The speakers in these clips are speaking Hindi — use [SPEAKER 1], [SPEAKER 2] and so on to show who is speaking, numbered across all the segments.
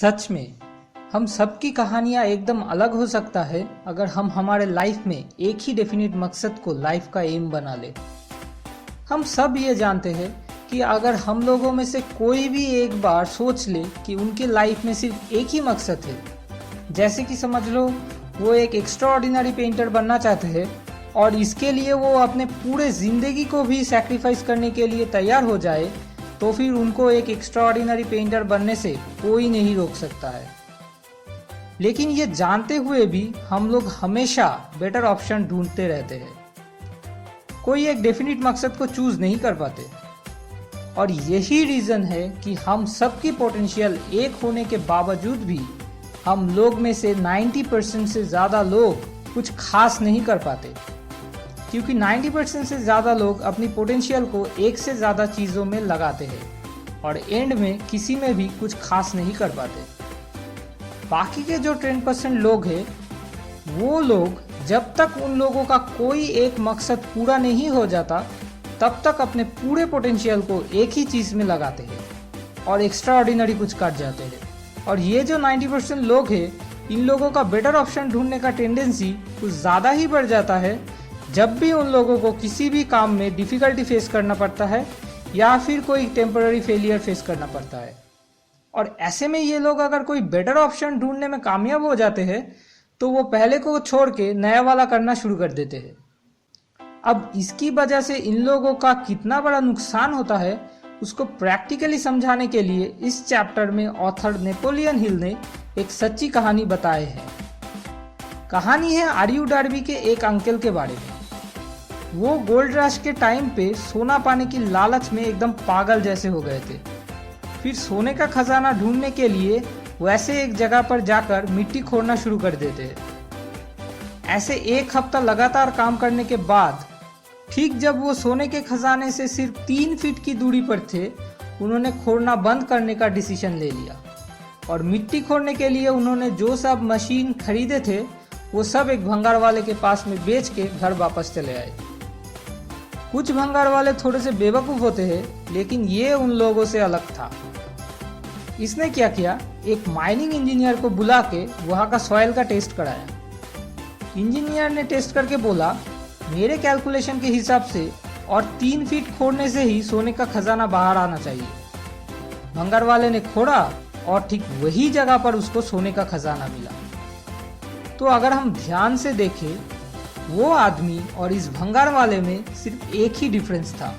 [SPEAKER 1] सच में हम सबकी कहानियाँ एकदम अलग हो सकता है अगर हम हमारे लाइफ में एक ही डेफिनेट मकसद को लाइफ का एम बना ले। हम सब ये जानते हैं कि अगर हम लोगों में से कोई भी एक बार सोच ले कि उनके लाइफ में सिर्फ एक ही मकसद है, जैसे कि समझ लो वो एक एक्स्ट्राऑर्डिनरी पेंटर बनना चाहते हैं और इसके लिए वो अपने पूरे ज़िंदगी को भी सैक्रिफाइस करने के लिए तैयार हो जाए, तो फिर उनको एक एक्स्ट्राऑर्डिनरी पेंटर बनने से कोई नहीं रोक सकता है। लेकिन ये जानते हुए भी हम लोग हमेशा बेटर ऑप्शन ढूंढते रहते हैं, कोई एक डेफिनेट मकसद को चूज नहीं कर पाते। और यही रीज़न है कि हम सबकी पोटेंशियल एक होने के बावजूद भी हम लोग में से 90% से ज़्यादा लोग कुछ खास नहीं कर पाते, क्योंकि 90% से ज़्यादा लोग अपनी पोटेंशियल को एक से ज़्यादा चीज़ों में लगाते हैं और एंड में किसी में भी कुछ खास नहीं कर पाते। बाकी के जो 10% लोग हैं, वो लोग जब तक उन लोगों का कोई एक मकसद पूरा नहीं हो जाता तब तक अपने पूरे पोटेंशियल को एक ही चीज़ में लगाते हैं और एक्स्ट्रा ऑर्डिनरी कुछ कर जाते हैं। और ये जो 90% लोग हैं, इन लोगों का बेटर ऑप्शन ढूंढने का टेंडेंसी कुछ ज़्यादा ही बढ़ जाता है जब भी उन लोगों को किसी भी काम में डिफ़िकल्टी फेस करना पड़ता है या फिर कोई टेम्पररी फेलियर फेस करना पड़ता है। और ऐसे में ये लोग अगर कोई बेटर ऑप्शन ढूंढने में कामयाब हो जाते हैं तो वो पहले को छोड़ के नया वाला करना शुरू कर देते हैं। अब इसकी वजह से इन लोगों का कितना बड़ा नुकसान होता है उसको प्रैक्टिकली समझाने के लिए इस चैप्टर में ऑथर नेपोलियन हिल ने एक सच्ची कहानी बताई है। कहानी है आर.यू. डार्बी के एक अंकल के बारे में। वो गोल्ड रश के टाइम पे सोना पाने की लालच में एकदम पागल जैसे हो गए थे। फिर सोने का खजाना ढूंढने के लिए वैसे एक जगह पर जाकर मिट्टी खोदना शुरू कर देते हैं। ऐसे एक हफ्ता लगातार काम करने के बाद ठीक जब वो सोने के खजाने से सिर्फ 3 फीट की दूरी पर थे, उन्होंने खोदना बंद करने का डिसीजन ले लिया और मिट्टी खोदने के लिए उन्होंने जो सब मशीन खरीदे थे वो सब एक भंगार वाले के पास में बेच के घर वापस चले आए। कुछ भंगार वाले थोड़े से बेवकूफ़ होते हैं, लेकिन ये उन लोगों से अलग था। इसने क्या किया, एक माइनिंग इंजीनियर को बुला के वहाँ का सॉइल का टेस्ट कराया। इंजीनियर ने टेस्ट करके बोला, मेरे कैलकुलेशन के हिसाब से और 3 फीट खोदने से ही सोने का खजाना बाहर आना चाहिए। भंगार वाले ने खोदा और ठीक वही जगह पर उसको सोने का खजाना मिला। तो अगर हम ध्यान से देखें, वो आदमी और इस भंगार वाले में सिर्फ एक ही डिफरेंस था।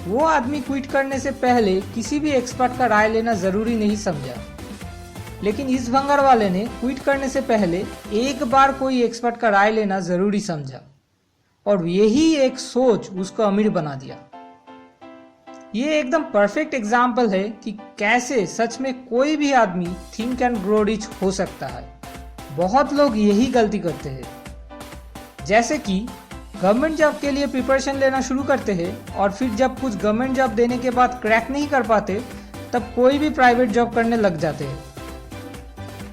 [SPEAKER 1] वो आदमी क्विट करने से पहले किसी भी एक्सपर्ट का राय लेना ज़रूरी नहीं समझा, लेकिन इस भंगार वाले ने क्विट करने से पहले एक बार कोई एक्सपर्ट का राय लेना ज़रूरी समझा और यही एक सोच उसको अमीर बना दिया। ये एकदम परफेक्ट एग्जाम्पल है कि कैसे सच में कोई भी आदमी थिंक एंड ग्रो रिच हो सकता है। बहुत लोग यही गलती करते हैं, जैसे कि गवर्नमेंट जॉब के लिए प्रिपरेशन लेना शुरू करते हैं और फिर जब कुछ गवर्नमेंट जॉब देने के बाद क्रैक नहीं कर पाते तब कोई भी प्राइवेट जॉब करने लग जाते हैं।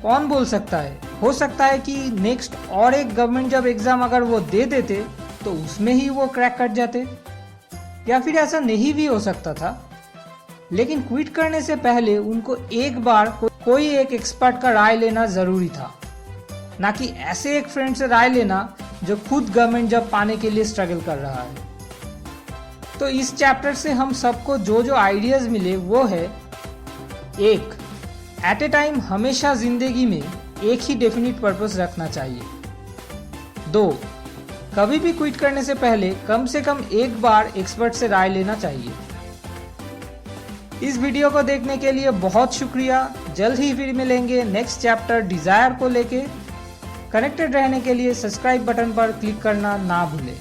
[SPEAKER 1] कौन बोल सकता है, हो सकता है कि नेक्स्ट और एक गवर्नमेंट जॉब एग्जाम अगर वो दे देते तो उसमें ही वो क्रैक कर जाते, या फिर ऐसा नहीं भी हो सकता था। लेकिन क्विट करने से पहले उनको एक बार कोई एक एक्सपर्ट का राय लेना ज़रूरी था, ना कि ऐसे एक फ्रेंड से राय लेना जो खुद गवर्नमेंट जॉब पाने के लिए स्ट्रगल कर रहा है। तो इस चैप्टर से हम सबको जो जो आइडियाज़ मिले वो है, 1. एट ए टाइम हमेशा ज़िंदगी में एक ही डेफिनेट पर्पस रखना चाहिए। 2. कभी भी क्विट करने से पहले कम से कम एक बार एक्सपर्ट से राय लेना चाहिए। इस वीडियो को देखने के लिए बहुत शुक्रिया। जल्द ही फिर मिलेंगे नेक्स्ट चैप्टर डिज़ायर को लेके। कनेक्टेड रहने के लिए सब्सक्राइब बटन पर क्लिक करना ना भूलें।